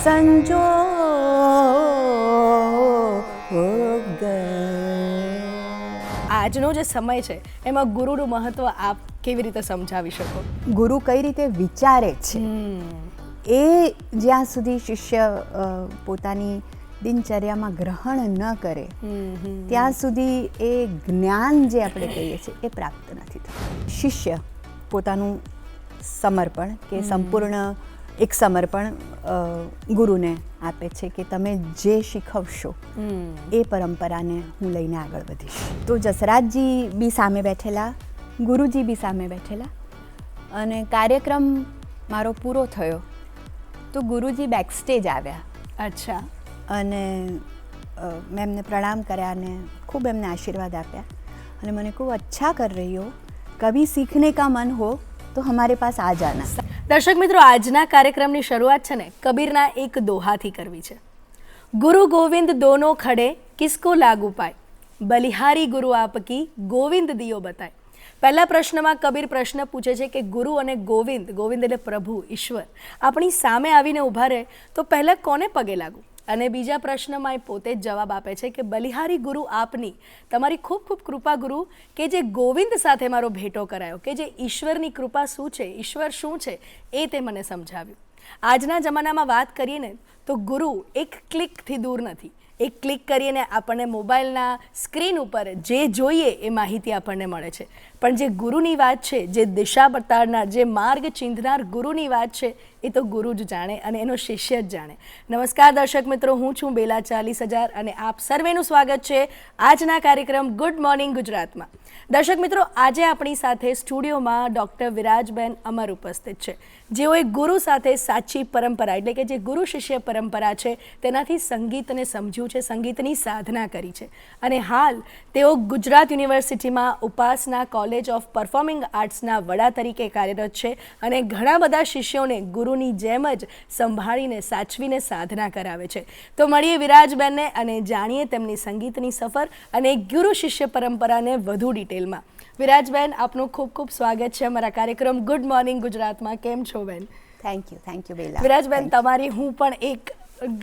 સંજોગ. આજનો જે સમય છે એમાં ગુરુનું મહત્વ આપ કેવી રીતે સમજાવી શકો? ગુરુ કઈ રીતે વિચારે છે એ જ્યાં સુધી શિષ્ય પોતાની દિનચર્યામાં ગ્રહણ ન કરે ત્યાં સુધી એ જ્ઞાન જે આપણે કહીએ છીએ એ પ્રાપ્ત નથી થતું. શિષ્ય પોતાનું સમર્પણ કે સંપૂર્ણ એક સમર્પણ ગુરુને આપે છે કે તમે જે શીખવશો એ પરંપરાને હું લઈને આગળ વધીશ. તો જસરાજજી બી સામે બેઠેલા, ગુરુજી બી સામે બેઠેલા, અને કાર્યક્રમ મારો પૂરો થયો તો ગુરુજી બેકસ્ટેજ આવ્યા. અચ્છા. અને મેં એમને પ્રણામ કર્યા અને ખૂબ એમને આશીર્વાદ આપ્યા અને મને ખૂબ અચ્છા કર રહી હો, કભી સીખને કા મન હો તો હમારે પાસ આ જાના. દર્શક મિત્રો, આજના કાર્યક્રમની શરૂઆત છે ને કબીરના એક દોહાથી કરવી છે. ગુરુ ગોવિંદ દોનો ખડે કિસકો લાગુ પાય, બલિહારી ગુરુ આપકી ગોવિંદ દિયો બતાય. પહેલા પ્રશ્નમાં કબીર પ્રશ્ન પૂછે છે કે ગુરુ અને ગોવિંદ, ગોવિંદ એટલે પ્રભુ ઈશ્વર, આપણી સામે આવીને ઊભા રહે તો પહેલાં કોને પગે લાગુ? અને બીજા પ્રશ્નમાં એ પોતે જ જવાબ આપે છે કે બલિહારી ગુરુ આપની, તમારી ખૂબ ખૂબ કૃપા ગુરુ, કે જે ગોવિંદ સાથે મારો ભેટો કરાયો, કે જે ઈશ્વરની કૃપા શું છે, ઈશ્વર શું છે એ તે મને સમજાવ્યું. આજના જમાનામાં વાત કરીએ ને તો ગુરુ એક ક્લિકથી દૂર નથી. એક ક્લિક કરીને આપણને મોબાઈલના સ્ક્રીન ઉપર જે જોઈએ એ માહિતી આપણને મળે છે, પણ જે ગુરુની વાત છે, જે દિશા બતાડનાર, જે માર્ગ ચિંધનાર ગુરુની વાત છે એ તો ગુરુ જ જાણે અને એનો શિષ્ય જ જાણે. નમસ્કાર દર્શક મિત્રો, હું છું બેલા 40,000 અને આપ સર્વેનું સ્વાગત છે આજના કાર્યક્રમ ગુડ મોર્નિંગ ગુજરાતમાં. દર્શક મિત્રો, આજે આપણી સાથે સ્ટુડિયોમાં ડૉક્ટર વિરાજબેન અમર ઉપસ્થિત છે, જેઓએ ગુરુ સાથે સાચી પરંપરા એટલે કે જે ગુરુ શિષ્ય પરંપરા છે તેનાથી સંગીતને સમજ્યું છે, સંગીતની સાધના કરી છે અને હાલ તેઓ ગુજરાત યુનિવર્સિટીમાં ઉપાસના કોલેજ ઓફ પરફોર્મિંગ આર્ટ્સના વડા તરીકે કાર્યરત છે અને ઘણા બધા શિષ્યોને ગુરુની જેમ જ સંભાળીને સાચવીને સાધના કરાવે છે. તો મળીએ વિરાજબેનને અને જાણીએ તેમની સંગીતની સફર અને ગુરુ શિષ્ય પરંપરાને વધુ ડિટેલમાં. વિરાજબેન, આપનું ખૂબ ખૂબ સ્વાગત છે અમારા કાર્યક્રમ ગુડ મોર્નિંગ ગુજરાતમાં. કેમ છો બેન? થેન્ક યુ બેલા. વિરાજબેન, તમારી હું પણ એક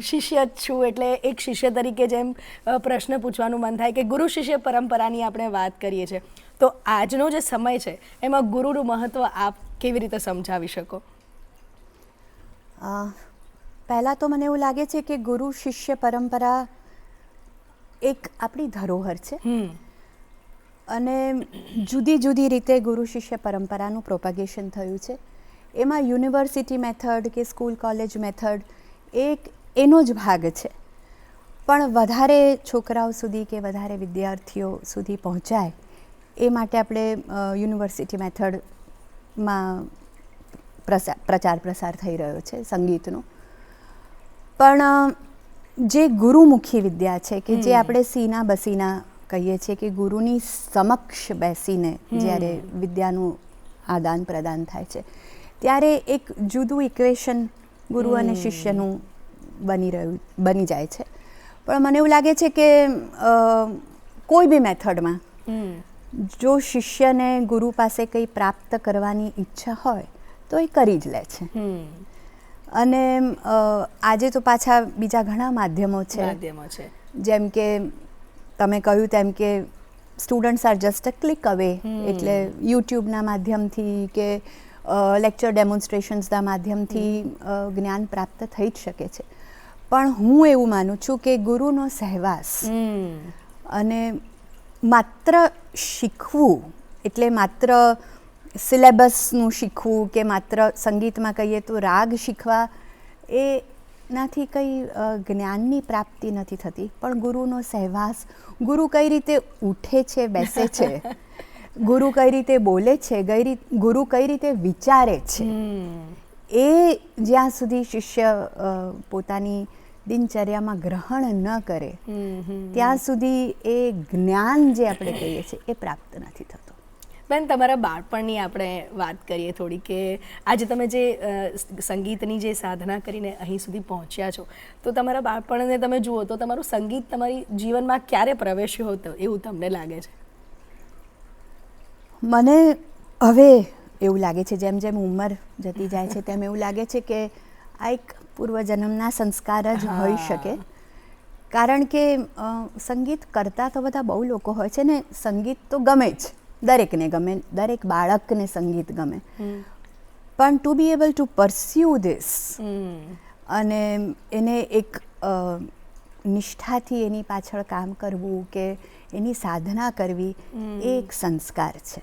શિષ્ય જ છું, એટલે એક શિષ્ય તરીકે જેમ પ્રશ્ન પૂછવાનું મન થાય કે ગુરુ શિષ્ય પરંપરાની આપણે વાત કરીએ છીએ તો આજનો જે સમય છે એમાં ગુરુનું મહત્વ આપ કેવી રીતે સમજાવી શકો? પહેલાં તો મને એવું લાગે છે કે ગુરુ શિષ્ય પરંપરા એક આપણી ધરોહર છે અને જુદી જુદી રીતે ગુરુ શિષ્ય પરંપરાનું પ્રોપગેશન થયું છે. એમાં યુનિવર્સિટી મેથડ કે સ્કૂલ કોલેજ મેથડ એક એનો જ ભાગ છે, પણ વધારે છોકરાઓ સુધી કે વધારે વિદ્યાર્થીઓ સુધી પહોંચાય એ માટે આપણે યુનિવર્સિટી મેથડમાં પ્રચાર પ્રસાર થઈ રહ્યો છે સંગીતનો. પણ જે ગુરુમુખી વિદ્યા છે કે જે આપણે સીના બસીના કહીએ છીએ કે ગુરુની સમક્ષ બેસીને જ્યારે વિદ્યાનું આદાન પ્રદાન થાય છે ત્યારે એક જુદું ઇક્વેશન ગુરુ અને શિષ્યનું બની જાય છે. પણ મને એવું લાગે છે કે કોઈ બી મેથડમાં જો શિષ્યને ગુરુ પાસે કંઈ પ્રાપ્ત કરવાની ઈચ્છા હોય તો એ કરી જ લે છે. અને આજે તો પાછા બીજા ઘણા માધ્યમો છે, જેમ કે તમે કહ્યું તેમ કે students are just a click અવે, એટલે યુટ્યુબના માધ્યમથી કે લેક્ચર ડેમોન્સ્ટ્રેશન્સના માધ્યમથી જ્ઞાન પ્રાપ્ત થઈ જ શકે છે. પણ હું એવું માનું છું કે ગુરુનો સહવાસ અને માત્ર શીખવું એટલે માત્ર સિલેબસનું શીખવું કે માત્ર સંગીતમાં કહીએ તો રાગ શીખવા એનાથી કંઈ જ્ઞાનની પ્રાપ્તિ નથી થતી, પણ ગુરુનો સહવાસ, ગુરુ કઈ રીતે ઉઠે છે, બેસે છે, ગુરુ કઈ રીતે બોલે છે, ગુરુ કઈ રીતે વિચારે છે, એ જ્યાં સુધી શિષ્ય પોતાની દિનચર્યામાં ગ્રહણ ન કરે ત્યાં સુધી એ જ્ઞાન જે આપણે કહીએ છીએ એ પ્રાપ્ત નથી થતું. બેન, તમારા બાળપણની આપણે વાત કરીએ થોડી, કે આજે તમે જે સંગીતની જે સાધના કરીને અહીં સુધી પહોંચ્યા છો તો તમારા બાળપણને તમે જુઓ તો તમારું સંગીત તમારી જીવનમાં ક્યારે પ્રવેશ્યું હતું એવું તમને લાગે છે? મને હવે એવું લાગે છે, જેમ જેમ ઉંમર જતી જાય છે તેમ એવું લાગે છે કે આ એક પૂર્વજન્મના સંસ્કાર જ હોઈ શકે. કારણ કે સંગીત કરતા તો બધા બહુ લોકો હોય છે ને સંગીત તો ગમે જ, દરેકને ગમે, દરેક બાળકને સંગીત ગમે, પણ to be able to pursue this અને એને એક નિષ્ઠાથી એની પાછળ કામ કરવું કે એની સાધના કરવી એ એક સંસ્કાર છે.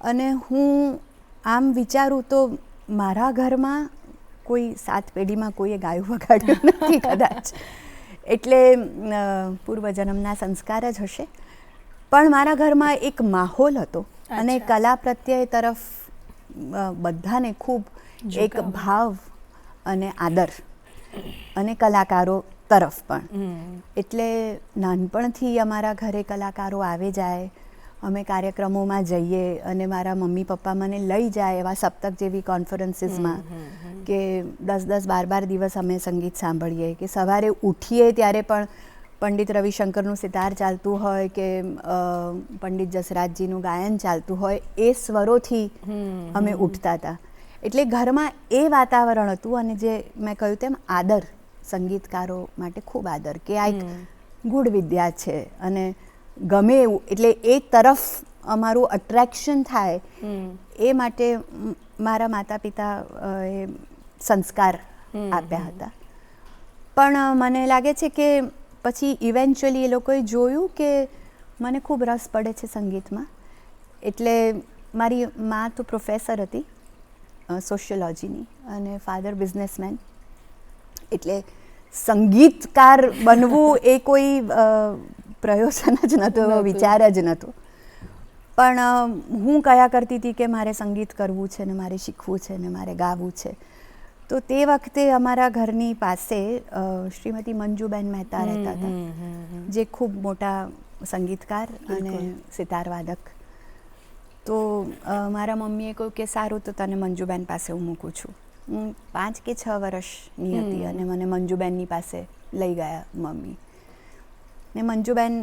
અને હું આમ વિચારું તો મારા ઘરમાં કોઈ 7 પેઢીમાં કોઈએ ગાયું વગાડ્યું નથી કદાચ, એટલે પૂર્વજન્મના સંસ્કાર જ હશે. પણ મારા ઘરમાં એક માહોલ હતો અને કલા પ્રત્યે તરફ બધાને ખૂબ એક ભાવ અને આદર, અને કલાકારો તરફ પણ. એટલે નાનપણથી અમારા ઘરે કલાકારો આવે જાય, અમે કાર્યક્રમોમાં જઈએ અને મારા મમ્મી પપ્પા મને લઈ જાય એવા સપ્તક જેવી કોન્ફરન્સીસમાં કે 10-12 દિવસ અમે સંગીત સાંભળીએ, કે સવારે ઉઠીએ ત્યારે પણ પંડિત રવિશંકરનું સિતાર ચાલતું હોય કે પંડિત જસરાજજીનું ગાયન ચાલતું હોય, એ સ્વરોથી અમે ઉઠતા હતા. એટલે ઘરમાં એ વાતાવરણ હતું. અને જે મેં કહ્યું તેમ આદર, સંગીતકારો માટે ખૂબ આદર, કે આ એક ગૂઢ વિદ્યા છે અને ગમે એવું, એટલે એ તરફ અમારું અટ્રેક્શન થાય એ માટે મારા માતા પિતા એ સંસ્કાર આપ્યા હતા. પણ મને લાગે છે કે પછી ઇવેન્ચ્યુઅલી એ લોકોએ જોયું કે મને ખૂબ રસ પડે છે સંગીતમાં. એટલે મારી મા તો પ્રોફેસર હતી સોશિયોલોજીની અને ફાધર બિઝનેસમેન. એટલે સંગીતકાર બનવું એ કોઈ પ્રયોજન જ નહોતો, એવો વિચાર જ નહોતો. પણ હું કયા કરતી હતી કે મારે સંગીત કરવું છે ને મારે શીખવું છે ને મારે ગાવું છે. તો તે વખતે અમારા ઘરની પાસે શ્રીમતી મંજુબેન મહેતા રહેતા હતા, જે ખૂબ મોટા સંગીતકાર અને સિતારવાદક. તો મારા મમ્મીએ કહ્યું કે સારું, તો તને મંજુબેન પાસે હું મૂકું છું. હું 5 કે 6 વર્ષની હતી અને મને મંજુબેનની પાસે લઈ ગયા મમ્મી. ને મંજુબેન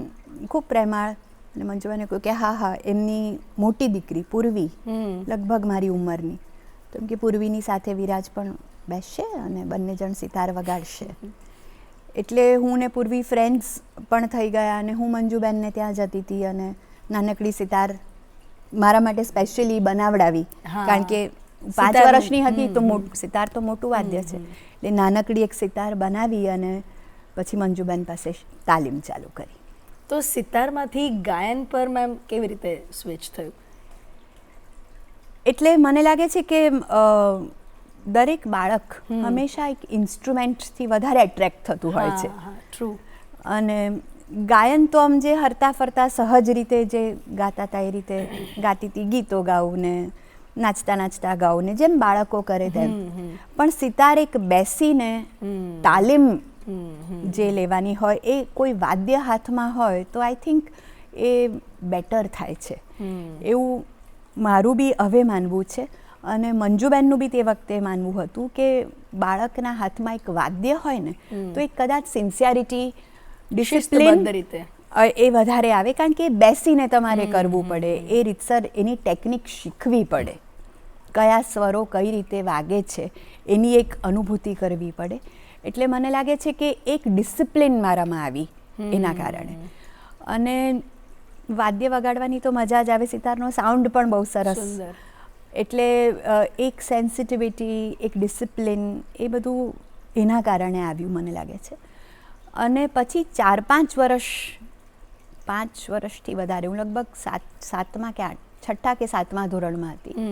ખૂબ પ્રેમાળ. અને મંજુબેને કહ્યું કે હા, એમની મોટી દીકરી પૂર્વી લગભગ મારી ઉંમરની, તો એમ કે પૂર્વીની સાથે વિરાજ પણ બેસશે અને બંને જણ સિતાર વગાડશે. એટલે હું ને પૂર્વી ફ્રેન્ડ્સ પણ થઈ ગયા અને હું મંજુબેનને ત્યાં જતી હતી અને નાનકડી સિતાર મારા માટે સ્પેશિયલી બનાવડાવી. કારણ કે 5 વર્ષની હતી તો સિતાર તો મોટું વાદ્ય છે, એટલે નાનકડી એક સિતાર બનાવી અને પછી મંજુબેન પાસે તાલીમ ચાલુ કરી. તો સિતારમાંથી ગાયન પર મેમ કેવી રીતે સ્વિચ થયું? એટલે મને લાગે છે કે દરેક બાળક હંમેશા એક ઇન્સ્ટ્રુમેન્ટથી વધારે એટ્રેક્ટ થતું હોય છે. ટ્રુ. અને ગાયન તો આમ જે હરતા ફરતા સહજ રીતે જે ગાતા હતા એ રીતે ગાતી હતી, ગીતો ગાવું ને નાચતા નાચતા ગાવું ને જેમ બાળકો કરે તેમ. પણ સિતાર એક બેસીને તાલીમ જે લેવાની હોય, એ કોઈ વાદ્ય હાથમાં હોય તો આઈ થિંક એ બેટર થાય છે, એવું મારું બી હવે માનવું છે. અને મંજુબેનનું બી તે વખતે માનવું હતું કે બાળકના હાથમાં એક વાદ્ય હોય ને તો એ કદાચ સિન્સિયરિટી, ડિસિપ્લિન એ વધારે આવે. કારણ કે બેસીને તમારે કરવું પડે, એ રીતસર એની ટેકનિક શીખવી પડે, કયા સ્વરો કઈ રીતે વાગે છે એની એક અનુભૂતિ કરવી પડે. એટલે મને લાગે છે કે એક ડિસિપ્લિન મારામાં આવી એના કારણે. અને વાદ્ય વગાડવાની તો મજા જ આવે, સિતારનો સાઉન્ડ પણ બહુ સરસ. એટલે એક સેન્સિટિવિટી, એક ડિસિપ્લિન, એ બધું એના કારણે આવ્યું મને લાગે છે. અને પછી 4-5 વર્ષ, 5 વર્ષથી વધારે, હું લગભગ 7મા કે 6ઠ્ઠા કે 7મા ધોરણમાં હતી,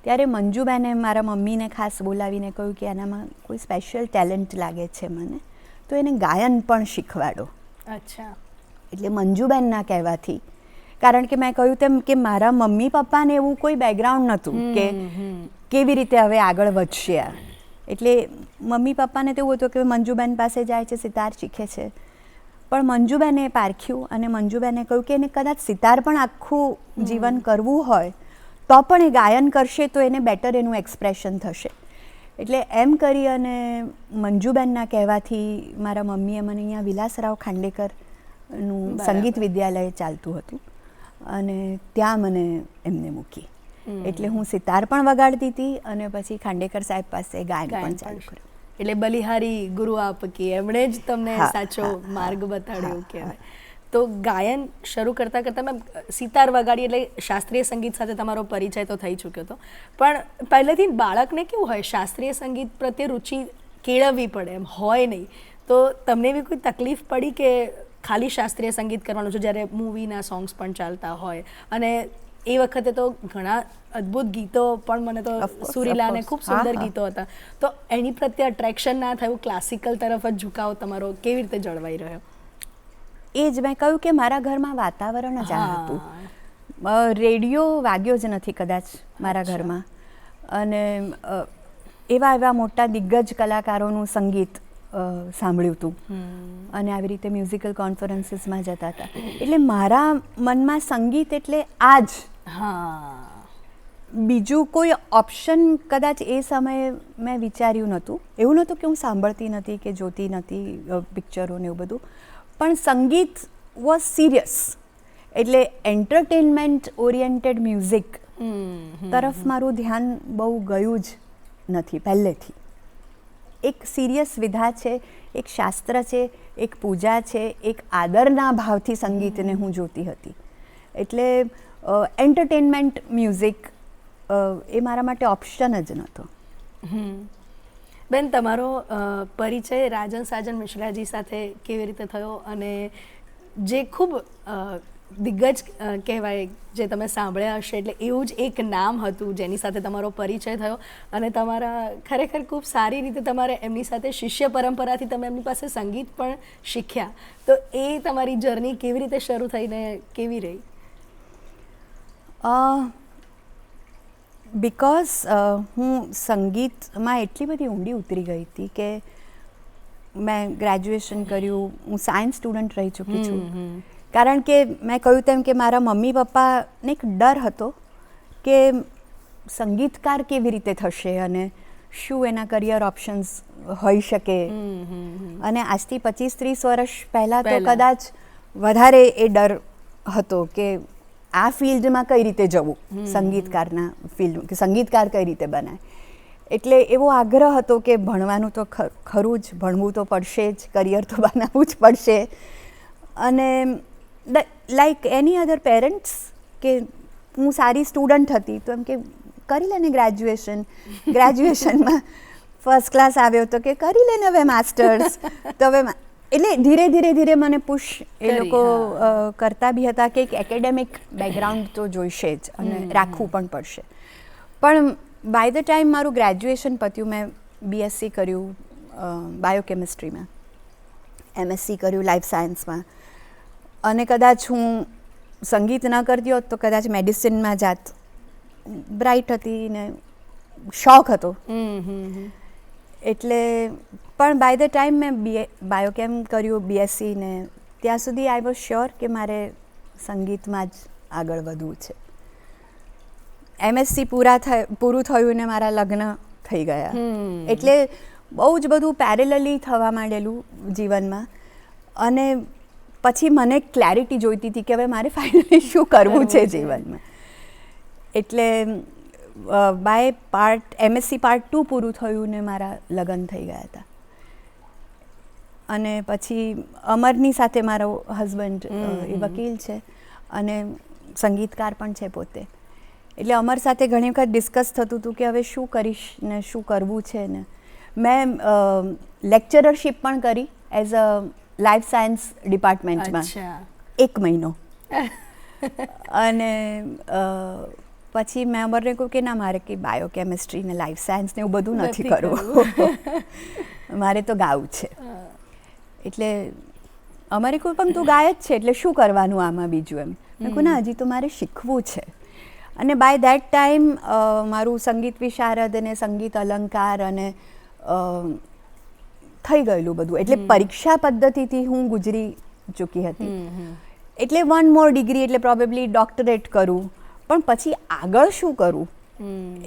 ત્યારે મંજુબેને મારા મમ્મીને ખાસ બોલાવીને કહ્યું કે આનામાં કોઈ સ્પેશિયલ ટેલેન્ટ લાગે છે મને, તો એને ગાયન પણ શીખવાડો. અચ્છા. એટલે મંજુબેનના કહેવાથી, કારણ કે મેં કહ્યું તેમ કે મારા મમ્મી પપ્પાને એવું કોઈ બેકગ્રાઉન્ડ નહોતું કે કેવી રીતે હવે આગળ વધશે આ. એટલે મમ્મી પપ્પાને તો એવું હતું કે મંજુબેન પાસે જાય છે, સિતાર શીખે છે. પણ મંજુબેને પારખ્યું અને મંજુબેને કહ્યું કે એને કદાચ સિતાર પણ આખું જીવન કરવું હોય તો પણ એ ગાયન કરશે તો એને બેટર એનું એક્સપ્રેશન થશે. એટલે એમ કરી અને મંજુબેનના કહેવાથી મારા મમ્મીએ મને અહીંયા વિલાસરાવ ખાંડેકરનું સંગીત વિદ્યાલય ચાલતું હતું અને ત્યાં મને એમને મૂકી. એટલે હું સિતાર પણ વગાડતી હતી અને પછી ખાંડેકર સાહેબ પાસે ગાયન પણ ચાલુ કર્યું. એટલે બલિહારી ગુરુ આપકી, એમણે જ તમને હા, સાચો હા, માર્ગ બતાડ્યો કહેવાય. તો ગાયન શરૂ કરતાં કરતાં મેં સિતાર વગાડી એટલે શાસ્ત્રીય સંગીત સાથે તમારો પરિચય તો થઈ ચૂક્યો હતો, પણ પહેલેથી બાળકને કેવું હોય શાસ્ત્રીય સંગીત પ્રત્યે રુચિ કેળવવી પડે, એમ હોય નહીં. તો તમને એવી કોઈ તકલીફ પડી કે ખાલી શાસ્ત્રીય સંગીત કરવાનું છે જ્યારે મૂવીના સોંગ્સ પણ ચાલતા હોય? અને એ વખતે તો ઘણા અદ્ભુત ગીતો પણ મને તો Of course, સુરીલા અને of course. ખૂબ સુંદર હા, હા. ગીતો હતા. તો એની પ્રત્યે અટ્રેક્શન ના થયું, ક્લાસિકલ તરફ જ ઝુકાવ તમારો કેવી રીતે જળવાઈ રહ્યો? એ જ મેં કહ્યું કે મારા ઘરમાં વાતાવરણ જ આ હતું. રેડિયો વાગ્યો જ નથી કદાચ મારા ઘરમાં, અને એવા એવા મોટા દિગ્ગજ કલાકારોનું સંગીત સાંભળ્યું હતું, અને આવી રીતે મ્યુઝિકલ કોન્ફરન્સીસમાં જતા હતા. એટલે મારા મનમાં સંગીત એટલે આ જ. હા, બીજું કોઈ ઓપ્શન કદાચ એ સમયે મેં વિચાર્યું નહોતું. એવું નહોતું કે હું સાંભળતી નથી કે જોતી નથી પિક્ચરો ને એવું બધું, પણ સંગીત વોઝ સિરિયસ. એટલે એન્ટરટેનમેન્ટ ઓરિએન્ટેડ મ્યુઝિક તરફ મારું ધ્યાન બહુ ગયું જ નથી પહેલેથી. એક સિરિયસ વિધા છે, એક શાસ્ત્ર છે, એક પૂજા છે, એક આદરના ભાવથી સંગીતને હું જોતી હતી. એટલે એન્ટરટેનમેન્ટ મ્યુઝિક એ મારા માટે ઓપ્શન જ નહોતો. બેન, તમારો પરિચય રાજન સાજન મિશ્રાજી સાથે કેવી રીતે થયો? અને જે ખૂબ દિગ્ગજ કહેવાય, જે તમે સાંભળ્યા હશે, એટલે એવું જ એક નામ હતું જેની સાથે તમારો પરિચય થયો, અને તમારા ખરેખર ખૂબ સારી રીતે તમારે એમની સાથે શિષ્ય પરંપરાથી તમે એમની પાસે સંગીત પણ શીખ્યા. તો એ તમારી જર્ની કેવી રીતે શરૂ થઈને કેવી રહી? બિકોઝ હું સંગીતમાં એટલી બધી ઊંડી ઉતરી ગઈ હતી કે મેં ગ્રેજ્યુએશન કર્યું, હું સાયન્સ સ્ટુડન્ટ રહી ચૂકી છું. કારણ કે મેં કહ્યું તેમ કે મારા મમ્મી પપ્પાને એક ડર હતો કે સંગીતકાર કેવી રીતે થશે અને શું એના કરિયર ઓપ્શન્સ હોઈ શકે. અને આજથી 25-30 વર્ષ પહેલાં તો કદાચ વધારે એ ડર હતો કે આ ફિલ્ડમાં કઈ રીતે જવું, સંગીતકારના ફિલ્ડ, કે સંગીતકાર કઈ રીતે બનાય. એટલે એવો આગ્રહ હતો કે ભણવાનું તો ખરું જ, ભણવું તો પડશે જ, કરિયર તો બનાવવું જ પડશે. અને લાઈક એની અધર પેરેન્ટ્સ, કે હું સારી સ્ટુડન્ટ હતી તો એમ કે કરી લે ને ગ્રેજ્યુએશન, ગ્રેજ્યુએશનમાં ફર્સ્ટ ક્લાસ આવ્યો તો કે કરી લે ને હવે માસ્ટર્સ. તો હવે એટલે ધીરે ધીરે ધીરે મને પુશ એ લોકો કરતા બી હતા કે એક એકેડેમિક બેકગ્રાઉન્ડ તો જોઈશે જ અને રાખવું પણ પડશે. પણ બાય ધ ટાઈમ મારું ગ્રેજ્યુએશન પત્યું, મેં BSc કર્યું બાયોકેમિસ્ટ્રીમાં, MSc કર્યું લાઈફ સાયન્સમાં, અને કદાચ હું સંગીત ન કરતી હોત તો કદાચ મેડિસિનમાં જાત. બ્રાઇટ હતી ને શોખ હતો એટલે. પણ બાય ધ ટાઈમ મેં બાયોકેમ કર્યું, BSc, ને ત્યાં સુધી આઈ વોઝ શ્યોર કે મારે સંગીતમાં જ આગળ વધવું છે. MSc પૂરું થયું ને મારા લગ્ન થઈ ગયા. એટલે બહુ જ બધું પેરેલલી થવા માંડેલું જીવનમાં. અને પછી મને ક્લેરિટી જોઈતી હતી કે હવે મારે ફાઇનલી શું કરવું છે જીવનમાં. એટલે બાય MSc પાર્ટ 2 પૂરું થયું ને મારા લગ્ન થઈ ગયા હતા. અને પછી અમરની સાથે મારો હસબન્ડ એ વકીલ છે અને સંગીતકાર પણ છે પોતે. એટલે અમર સાથે ઘણી વખત ડિસ્કસ થતું હતું કે હવે શું કરીશ ને શું કરવું છે. ને મેં લેક્ચરરશીપ પણ કરી એઝ અ લાઈફ સાયન્સ ડિપાર્ટમેન્ટમાં 1 મહિનો. અને પછી મેં અમરને કહ્યું કે ના, મારે કંઈ બાયોકેમિસ્ટ્રી ને લાઈફ સાયન્સ ને એવું બધું નથી કરવું, મારે તો ગાવું છે. એટલે અમારે કોઈ પણ તું ગાય જ છે એટલે શું કરવાનું આમાં બીજું, એમ. મેં કહ્યું ના, હજી તો મારે શીખવું છે. અને બાય દેટ ટાઈમ મારું સંગીત વિશારદ અને સંગીત અલંકાર અને થઈ ગયેલું બધું. એટલે પરીક્ષા પદ્ધતિથી હું ગુજરી ચૂકી હતી. એટલે 1 more ડિગ્રી, એટલે પ્રોબેબલી ડોક્ટરેટ કરું. પણ પછી આગળ શું કરવું,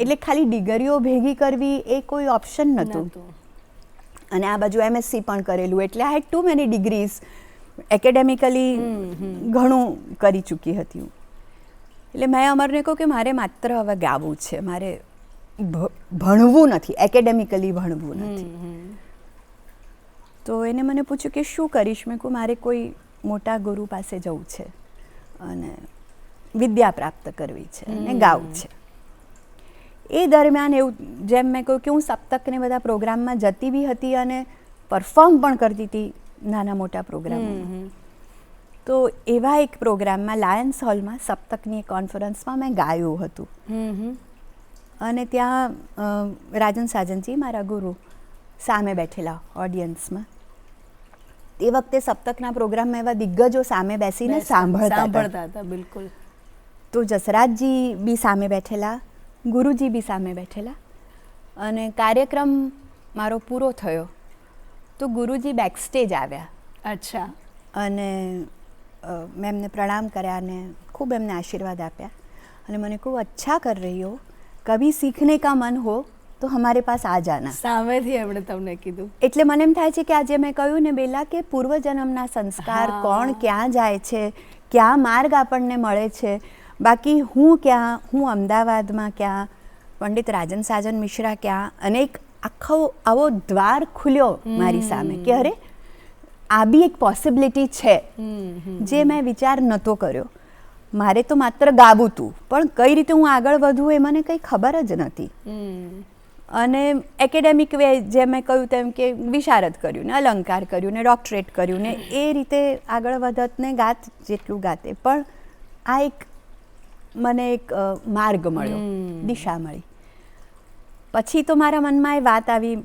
એટલે ખાલી ડિગ્રીઓ ભેગી કરવી એ કોઈ ઓપ્શન નહોતું. અને આ બાજુ MSc પણ કરેલું, એટલે આઈ હેડ ટુ મેની ડિગ્રીઝ. એકેડેમિકલી ઘણું કરી ચૂકી હતી હું. એટલે મેં અમરને કહ્યું કે મારે માત્ર હવે ગાવું છે, મારે ભણવું નથી, એકેડેમિકલી ભણવું નથી. તો એને મને પૂછ્યું કે શું કરીશ. મેં કહું મારે કોઈ મોટા ગુરુ પાસે જવું છે અને વિદ્યા પ્રાપ્ત કરવી છે અને ગાવું છે. એ દરમિયાન એવું, જેમ મેં કહ્યું કે હું સપ્તકને બધા પ્રોગ્રામમાં જતી બી હતી અને પરફોર્મ પણ કરતી હતી નાના મોટા પ્રોગ્રામોમાં. તો એવા એક પ્રોગ્રામમાં લાયન્સ હોલમાં સપ્તકની એક કોન્ફરન્સમાં મેં ગાયું હતું. અને ત્યાં રાજન સાજનજી મારા ગુરુ સામે બેઠેલા ઓડિયન્સમાં. એ વખતે સપ્તકના પ્રોગ્રામમાં એવા દિગ્ગજો સામે બેસીને સાંભળતા હતા. બિલકુલ. તો જસરાજજી બી સામે બેઠેલા, ગુરુજી બી સામે બેઠેલા. અને કાર્યક્રમ મારો પૂરો થયો તો ગુરુજી બેકસ્ટેજ આવ્યા. અચ્છા. અને મેં એમને પ્રણામ કર્યા અને ખૂબ એમને આશીર્વાદ આપ્યા. અને મને કહું, અચ્છા કર રહી હો, કભી સીખને કા મન હો તો હમારે પાસ આ જાના. સામેથી એમણે તમને કીધું. એટલે મને એમ થાય છે કે આજે મેં કહ્યું ને બેલા કે પૂર્વજન્મના સંસ્કાર, કોણ ક્યાં જાય છે, ક્યાં માર્ગ આપણને મળે છે. બાકી હું ક્યાં, હું અમદાવાદમાં ક્યાં, પંડિત રાજન સાજન મિશ્રા ક્યાં, અને એક આખો આવો દ્વાર ખુલ્યો મારી સામે કે અરે આ બી એક પોસિબિલિટી છે જે મેં વિચાર નહોતો કર્યો. મારે તો માત્ર ગાવું હતું, પણ કઈ રીતે હું આગળ વધું એ મને કંઈ ખબર જ નથી. અને એકેડેમિક વે, જેમ મેં કહ્યું તેમ કે વિશારદ કર્યું ને અલંકાર કર્યું ને ડોક્ટરેટ કર્યું ને એ રીતે આગળ વધત ને ગાત જેટલું ગાતે. પણ આ એક મને એક માર્ગ મળ્યો, દિશા મળી. પછી તો મારા મનમાં એ વાત આવી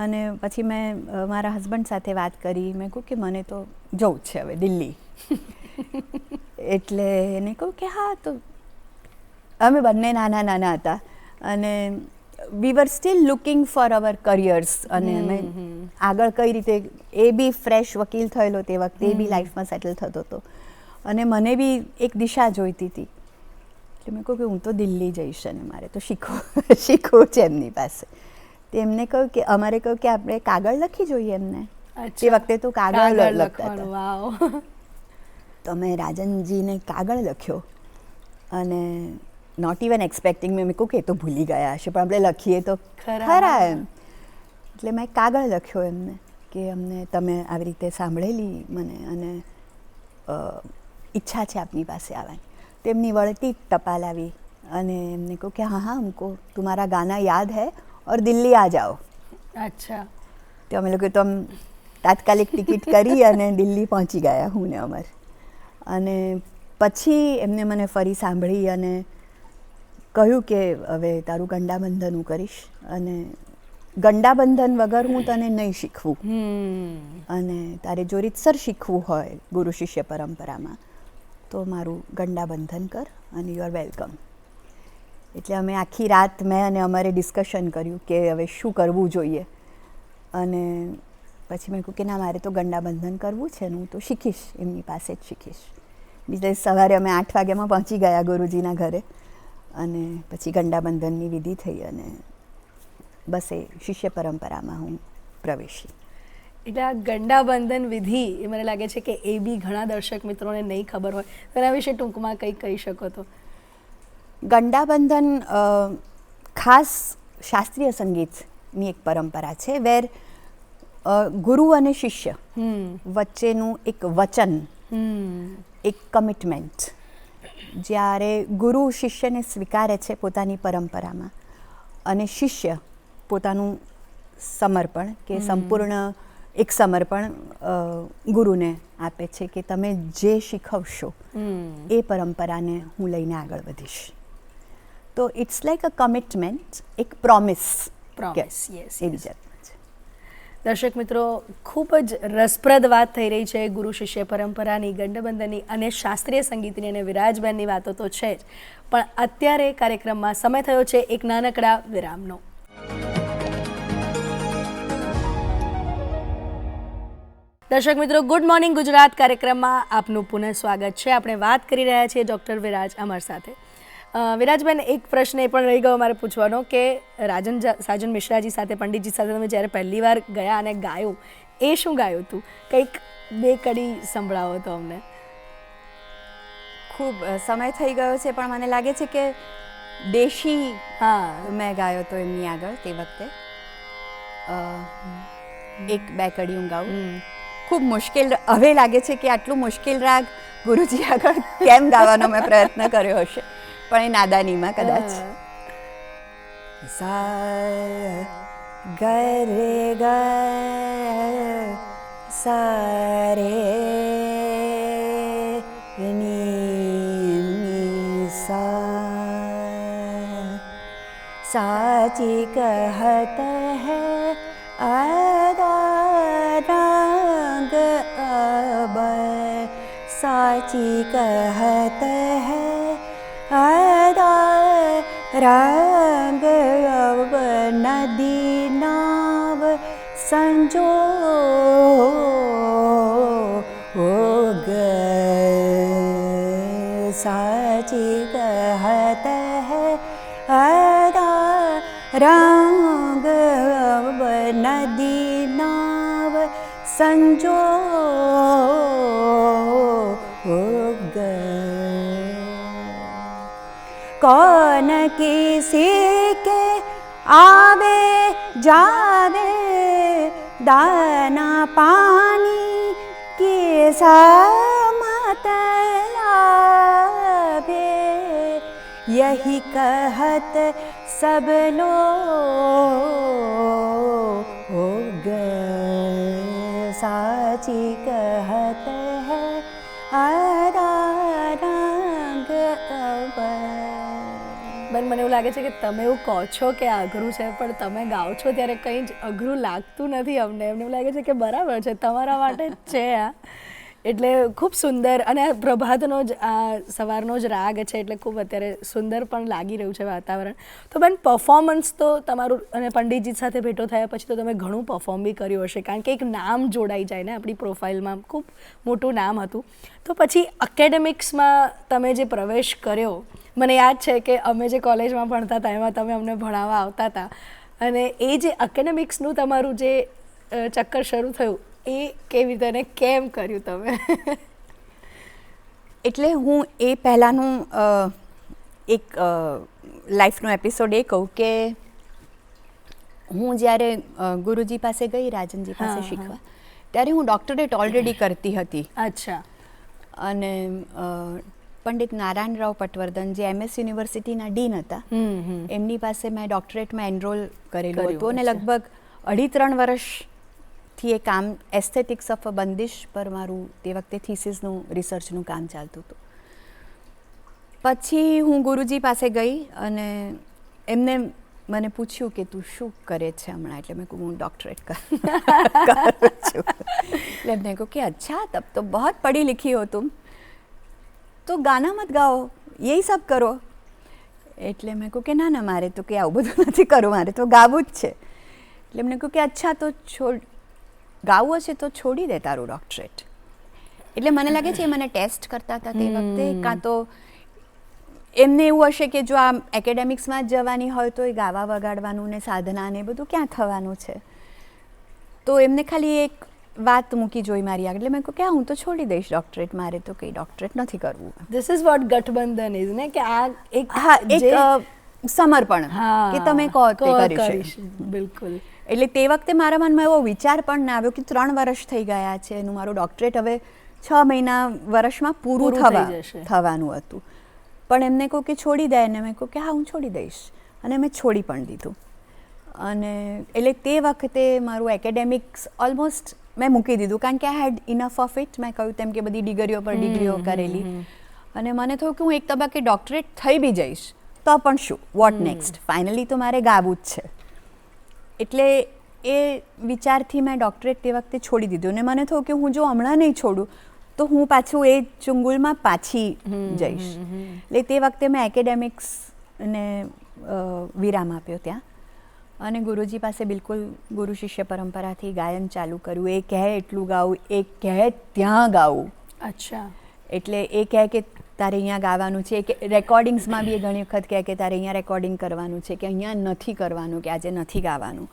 અને પછી મેં મારા હસબન્ડ સાથે વાત કરી. મેં કહ્યું કે મને તો જવું છે હવે દિલ્હી. એટલે એને કહું કે હા. તો અમે બંને નાના નાના હતા અને we were still looking for our careers. અને અમે આગળ કઈ રીતે, એ બી ફ્રેશ વકીલ થયેલો તે વખતે, એ બી લાઈફમાં સેટલ થતો હતો અને મને બી એક દિશા જોઈતી હતી. એટલે મેં કહું કે હું તો દિલ્હી જઈશ અને મારે તો શીખવું છે એમની પાસે. તેમને કહ્યું કે અમારે કહ્યું કે આપણે કાગળ લખી જોઈએ એમને. તે વખતે તો કાગળ લખતા હતા. તો મેં રાજનજીને કાગળ લખ્યો અને નોટ ઇવન એક્સપેક્ટિંગ, મેં કહું કે એ તો ભૂલી ગયા હશે પણ આપણે લખીએ તો ખરા એમ. એટલે મેં કાગળ લખ્યો એમને કે અમને તમે આવી રીતે સાંભળેલી મને અને ઈચ્છા છે આપની પાસે આવવાની. તેમની વળતી ટપાલ આવી અને એમને કહું કે હા હા હમકો तुम्हारा गाना याद है और दिल्ली आ जाओ. અચ્છા. તો અમે લોકો તો તાત્કાલિક ટિકિટ કરી અને દિલ્હી પહોંચી ગયા હું ને અમર. અને પછી એમને મને ફરી સાંભળી અને કહ્યું કે હવે તારું ગંડાબંધન હું કરીશ અને ગંડાબંધન વગર હું તને નહીં શીખવું. અને તારે જો રીતસર શીખવું હોય ગુરુ શિષ્ય પરંપરામાં તો મારું ગંડાબંધન કર અને યુ આર વેલકમ. એટલે અમે આખી રાત મેં અને અમારે ડિસ્કશન કર્યું કે હવે શું કરવું જોઈએ. અને પછી મેં કહ્યું કે ના, મારે તો ગંડાબંધન કરવું છે ને હું તો શીખીશ, એમની પાસે જ શીખીશ. બીજા સવારે અમે 8 વાગ્યામાં પહોંચી ગયા ગુરુજીના ઘરે અને પછી ગંડાબંધનની વિધિ થઈ અને બસ એ શિષ્ય પરંપરામાં હું પ્રવેશી. એટલે આ ગંડાબંધન વિધિ, એ મને લાગે છે કે એ બી ઘણા દર્શક મિત્રોને નહીં ખબર હોય, તેના વિશે ટૂંકમાં કંઈક કહી શકો તો? ગંડાબંધન ખાસ શાસ્ત્રીય સંગીતની એક પરંપરા છે વેર ગુરુ અને શિષ્ય વચ્ચેનું એક વચન, એક કમિટમેન્ટ. જ્યારે ગુરુ શિષ્યને સ્વીકારે છે પોતાની પરંપરામાં અને શિષ્ય પોતાનું સમર્પણ કે સંપૂર્ણ એક સમર્પણ ગુરુને આપે છે કે તમે જે શીખવશો એ પરંપરાને હું લઈને આગળ વધીશ. તો ઇટ્સ લાઈક અ કમિટમેન્ટ, એક પ્રોમિસ. યસ. એ બીજા દર્શક મિત્રો, ખૂબ જ રસપ્રદ વાત થઈ રહી છે ગુરુ શિષ્ય પરંપરાની, ગંડાબંધનની અને શાસ્ત્રીય સંગીતની અને વિરાજબેનની વાતો તો છે જ, પણ અત્યારે કાર્યક્રમમાં સમય થયો છે એક નાનકડા વિરામનો. દર્શક મિત્રો, ગુડ મોર્નિંગ ગુજરાત કાર્યક્રમમાં આપનું પુનઃ સ્વાગત છે. આપણે વાત કરી રહ્યા છીએ ડૉક્ટર વિરાજ અમર સાથે. વિરાજબેન, એક પ્રશ્ન એ પણ રહી ગયો મારે પૂછવાનો કે રાજન સાજન મિશ્રાજી સાથે, પંડિતજી સાથે તમે જ્યારે પહેલી વાર ગયા અને ગાયું, એ શું ગાયું હતું? કંઈક 2 કડી સંભળાવો તો અમને. ખૂબ સમય થઈ ગયો છે પણ મને લાગે છે કે દેશી હા મેં ગાયો તો એમની આગળ તે વખતે એક બે કડી હું ગાઉં. ખૂબ મુશ્કેલ હવે લાગે છે કે આટલું મુશ્કેલ રાગ ગુરુજી આગળ કેમ ગાવાનો મેં પ્રયત્ન કર્યો હશે, પણ એ નાદાનીમાં કદાચ. સા ગ રે ગ સા રે ની સા સાચી કહત હૈ रंग अब साची कहत है रंग अब नदी नाव संजो ग साची कहत है रंग अब नदी नाव संजो कौन किसी के आवे जावे दाना पानी की समत लावे यही कहत सब लोग साची कहत है रंग अब. બેન મને એવું લાગે છે કે તમે એવું કહો છો કે આ અઘરું છે, પણ તમે ગાઓ છો ત્યારે કંઈ જ અઘરું લાગતું નથી અમને. એમને એવું લાગે છે કે બરાબર છે, તમારા માટે જ છે આ. એટલે ખૂબ સુંદર, અને પ્રભાતનો જ આ સવારનો જ રાગ છે એટલે ખૂબ અત્યારે સુંદર પણ લાગી રહ્યું છે વાતાવરણ. તો બેન પરફોર્મન્સ તો તમારું, અને પંડિતજી સાથે ભેટો થયા પછી તો તમે ઘણું પરફોર્મ બી કર્યું હશે, કારણ કે એક નામ જોડાઈ જાય ને આપણી પ્રોફાઇલમાં, ખૂબ મોટું નામ હતું. તો પછી એકેડેમિક્સમાં તમે જે પ્રવેશ કર્યો, મને યાદ છે કે અમે જે કોલેજમાં ભણતા હતા એમાં તમે અમને ભણાવવા આવતા હતા, અને એ જે એકેડેમિક્સનું તમારું જે ચક્કર શરૂ થયું એ કેવી રીતે અને કેમ કર્યું તમે? એટલે હું એ પહેલાંનું એક લાઈફનો એપિસોડ એ કહું કે હું જ્યારે ગુરુજી પાસે ગઈ, રાજનજી પાસે શીખવા, ત્યારે હું ડૉક્ટરેટ ઓલરેડી કરતી હતી. અચ્છા. અને પંડિત નારાયણરાવ પટવર્ધન જે MS યુનિવર્સિટીના ડીન હતા, એમની પાસે મેં ડૉક્ટરેટમાં એનરોલ કરેલું હતું, અને લગભગ 2.5-3 વર્ષથી એ કામ એસ્થેટિક્સ ઓફ અ બંદિશ પર મારું તે વખતે થીસીસનું રિસર્ચનું કામ ચાલતું હતું. પછી હું ગુરુજી પાસે ગઈ અને એમને મને પૂછ્યું કે તું શું કરે છે હમણાં? એટલે મેં કહું હું ડૉક્ટરેટ કરું છું. એટલે એમને કહું કે અચ્છા તબ તો બહુત પढ़ी लिखी हो तुम, તો ગાના મત ગાઓ, યહી સબ કરો. એટલે મેં કહું કે ના ના, મારે તો કે આવું બધું નથી કરવું, મારે તો ગાવું જ છે. એટલે એમને કહું કે અચ્છા તો ગાવું હશે તો છોડી દે તારું ડૉક્ટરેટ. એટલે મને લાગે છે એ મને ટેસ્ટ કરતા હતા તે વખતે, કાં તો એમને એવું હશે કે જો આ એકેડેમિક્સમાં જ જવાની હોય તો એ ગાવા વગાડવાનું ને સાધના ને બધું ક્યાં થવાનું છે. તો એમને ખાલી એક વાત મૂકી જોઈ મારી આગળ. એટલે મેં કહું કે હું તો છોડી દઈશ ડૉક્ટરેટ, મારે તો કંઈ ડૉક્ટરેટ નથી કરવું. ધીસ ઇઝ વોટ ગઠબંધન ઇઝ ને, કે આ એક સમર્પણ કે તમે કહો તે કરીશ. બિલકુલ. એટલે તે વખતે મારા મનમાં એવો વિચાર પણ ના આવ્યો કે 3 વર્ષ થઈ ગયા છે એનું મારું ડૉક્ટરેટ હવે 6 મહિના વર્ષમાં પૂરું થવાનું હતું. પણ એમને કહું કે છોડી દે, અને મેં કહું કે હા હું છોડી દઈશ, અને મેં છોડી પણ દીધું. અને એટલે તે વખતે મારું એકેડેમિક્સ ઓલમોસ્ટ મેં મૂકી દીધું, કારણ કે આઈ હેડ ઇનફ ઓફ ઇટ. મેં કહ્યું તેમ કે બધી ડિગ્રીઓ પર ડિગ્રીઓ કરેલી, અને મને થયું કે હું એક તબક્કે ડૉક્ટરેટ થઈ બી જઈશ તો પણ શું, વોટ નેક્સ્ટ, ફાઇનલી તો મારે ગાવું જ છે. એટલે એ વિચારથી મેં ડૉક્ટરેટ તે વખતે છોડી દીધું, અને મને થયું કે હું જો હમણાં નહીં છોડું તો હું પાછું એ ચુંગુલમાં પાછી જઈશ. એટલે તે વખતે મેં એકેડેમિક્સને વિરામ આપ્યો ત્યાં, અને ગુરુજી પાસે બિલકુલ ગુરુ શિષ્ય પરંપરાથી ગાયન ચાલુ કર્યું. એ કહે એટલું ગાવું, એ કહે ત્યાં ગાવું. અચ્છા. એટલે એ કહે કે તારે અહીંયા ગાવાનું છે, કે રેકોર્ડિંગ્સમાં બી એ ઘણી વખત કહે કે તારે અહીંયા રેકોર્ડિંગ કરવાનું છે, કે અહીંયા નથી કરવાનું, કે આજે નથી ગાવાનું.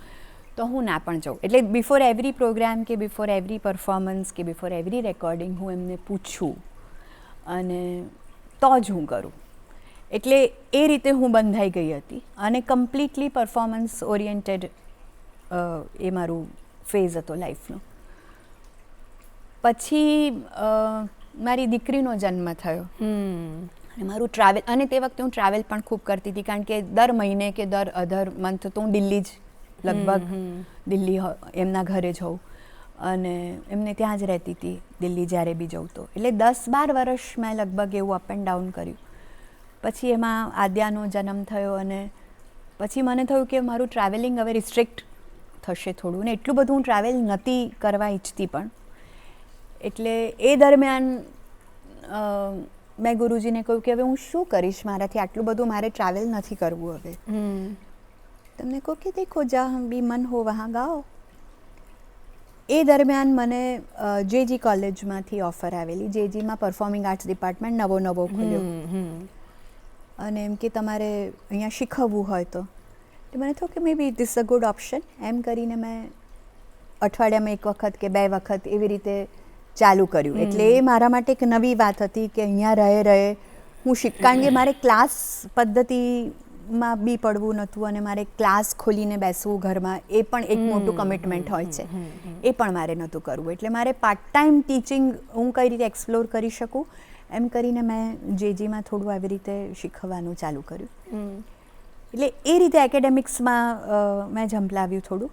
તો હું ના પણ જાઉં. એટલે બિફોર એવરી પ્રોગ્રામ કે બિફોર એવરી પરફોર્મન્સ કે બિફોર એવરી રેકોર્ડિંગ હું એમને પૂછું, અને તો જ હું કરું. એટલે એ રીતે હું બંધાઈ ગઈ હતી અને કમ્પ્લીટલી પરફોર્મન્સ ઓરિએન્ટેડ એ મારું ફેઝ હતો લાઈફનો. પછી મારી દીકરીનો જન્મ થયો અને મારું ટ્રાવેલ, અને તે વખતે હું ટ્રાવેલ પણ ખૂબ કરતી હતી કારણ કે દર મહિને કે દર અધર મંથ તો હું દિલ્હી જ લગભગ દિલ્હી એમના ઘરે જઉં અને એમને ત્યાં જ રહેતી હતી દિલ્હી જ્યારે બી જવું તો. એટલે 10-12 વર્ષ મેં લગભગ એવું અપ એન્ડ ડાઉન કર્યું. પછી એમાં આદ્યાનો જન્મ થયો અને પછી મને થયું કે મારું ટ્રાવેલિંગ હવે રિસ્ટ્રિક્ટ થશે થોડું, ને એટલું બધું હું ટ્રાવેલ નહોતી કરવા ઈચ્છતી પણ. એટલે એ દરમિયાન મેં ગુરુજીને કહ્યું કે હવે હું શું કરીશ, મારાથી આટલું બધું મારે ટ્રાવેલ નથી કરવું હવે. તમને કહું કે દેખો જहाँ भी मन हो वहाँ गाओ. એ દરમિયાન મને જેજી કોલેજમાંથી ઓફર આવેલી. જેજીમાં પરફોર્મિંગ આર્ટ્સ ડિપાર્ટમેન્ટ નવો ખુલ્યો અને એમ કે તમારે અહીંયા શીખવવું હોય તો મને થયું કે મે બી ધીસ અ ગુડ ઓપ્શન. એમ કરીને મેં અઠવાડિયામાં એક વખત કે 2 વખત એવી રીતે ચાલુ કર્યું. એટલે એ મારા માટે એક નવી વાત હતી કે અહીંયા રહે હું કારણ કે મારે ક્લાસ પદ્ધતિમાં બી પડવું નહોતું અને મારે ક્લાસ ખોલીને બેસવું ઘરમાં એ પણ એક મોટું કમિટમેન્ટ હોય છે, એ પણ મારે નહોતું કરવું. એટલે મારે પાર્ટ ટાઈમ ટીચિંગ હું કઈ રીતે એક્સપ્લોર કરી શકું એમ કરીને મેં જેજીમાં થોડું આવી રીતે શીખવવાનું ચાલુ કર્યું. એટલે એ રીતે એકેડેમિક્સમાં મેં ઝંપલાવ્યું થોડું.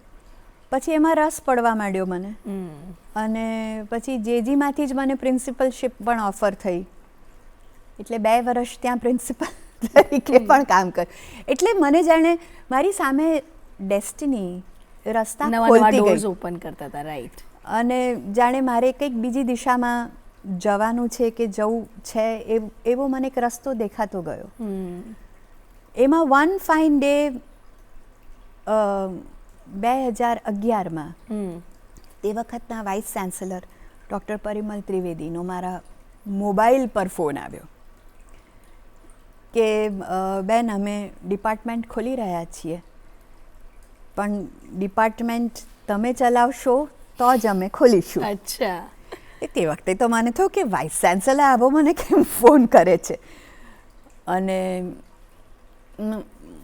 પછી એમાં રસ પડવા માંડ્યો મને અને પછી જેજીમાંથી જ મને પ્રિન્સિપલશિપ પણ ઓફર થઈ. એટલે 2 વર્ષ ત્યાં પ્રિન્સિપલ તરીકે પણ કામ કર્યું. એટલે મને જાણે મારી સામે ડેસ્ટિની રસ્તા ખોલતી ગઈ, ઓપન કરતા હતા. રાઈટ. અને જાણે મારે કંઈક બીજી દિશામાં જવાનું છે કે જવું છે એવો મને એક રસ્તો દેખાતો ગયો. એમાં વન ફાઇન ડે 2011માં તે વખતના વાઇસ ચાન્સેલર ડૉક્ટર પરિમલ ત્રિવેદીનો મારા મોબાઈલ પર ફોન આવ્યો કે બેન અમે ડિપાર્ટમેન્ટ ખોલી રહ્યા છીએ પણ ડિપાર્ટમેન્ટ તમે ચલાવશો તો જ અમે ખોલીશું. અચ્છા. તે વખતે તો મને થયું કે વાઇસ ચાન્સેલર આવો મને કેમ ફોન કરે છે અને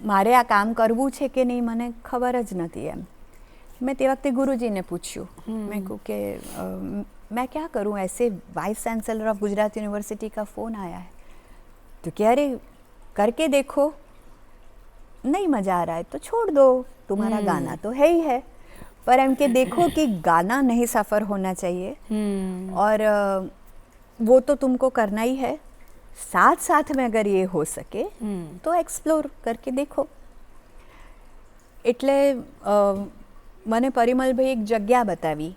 મારે આ કામ કરવું છે કે નહીં મને ખબર જ નથી. એમ મેં તે વખતે ગુરુજીને પૂછ્યું. મેં કહ્યું કે मैं क्या करूँ, ऐसे vice chancellor of Gujarat university का फ़ोन आया है. तो कह रहे करके देखो, नहीं मज़ा आ रहा है तो छोड़ दो, तुम्हारा गाना तो है ही है, पर एम के देखो कि गाना नहीं सफ़र होना चाहिए और वो तो तुमको करना ही है, साथ साथ में अगर ये हो सके तो एक्सप्लोर करके देखो. એટલે મને પરિમલભાઈ એક જગ્યા બતાવી